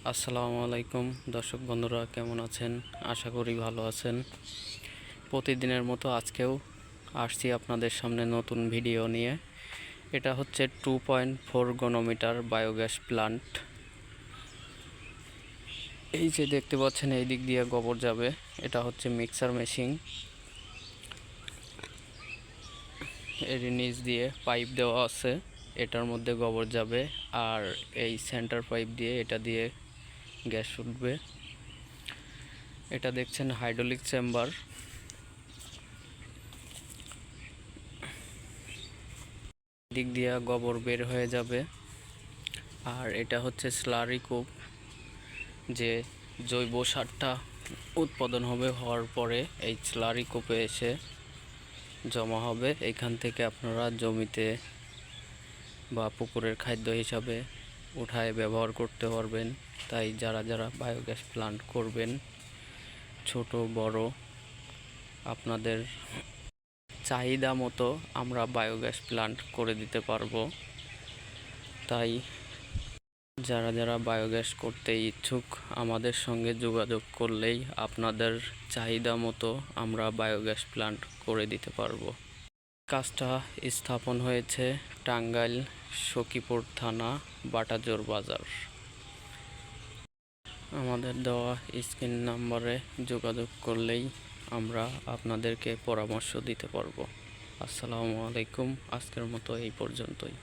আসসালামু আলাইকুম দর্শক বন্ধুরা, কেমন আছেন? আশা করি ভালো আছেন। প্রতিদিনের মতো আজকেও আসছি আপনাদের সামনে নতুন ভিডিও নিয়ে। এটা হচ্ছে 2.4 ঘনমিটার বায়োগ্যাস প্লান্ট। এই যে দেখতে পাচ্ছেন, এই দিক দিয়ে গোবর যাবে। এটা হচ্ছে মিক্সার মেশিন। এর নিচ দিয়ে পাইপ দেওয়া আছে, এটার মধ্যে গোবর যাবে। আর এই সেন্টার পাইপ দিয়ে এটা দিয়ে গ্যাস উঠবে। এটা দেখছেন হাইড্রোলিক চেম্বার। দিক দিয়ে গোবর বের হয়ে যাবে। আর এটা হচ্ছে স্লারি কূপ, যে জৈব সারটা উৎপাদন হবে, হওয়ার পরে এই স্লারি কূপে এসে জমা হবে। এখান থেকে আপনারা জমিতে বা পুকুরের খাদ্য হিসাবে উঠায় ব্যবহার করতে পারবেন। তাই যারা যারা বায়োগ্যাস প্লান্ট করবেন, ছোট বড় আপনাদের চাহিদা মতো আমরা বায়োগ্যাস প্লান্ট করে দিতে পারবো। তাই যারা যারা বায়োগ্যাস করতে ইচ্ছুক, আমাদের সঙ্গে যোগাযোগ করলেই আপনাদের চাহিদা মতো আমরা বায়োগ্যাস প্লান্ট করে দিতে পারবো। কাজটা স্থাপন হয়েছে টাঙ্গাইল সখীপুর থানা, বাটাজোর বাজার। আমাদের দেওয়া স্ক্রিন নাম্বারে যোগাযোগ করলেই আমরা আপনাদেরকে পরামর্শ দিতে পারবো। আসসালামু আলাইকুম। আজকের মতো এই পর্যন্তই।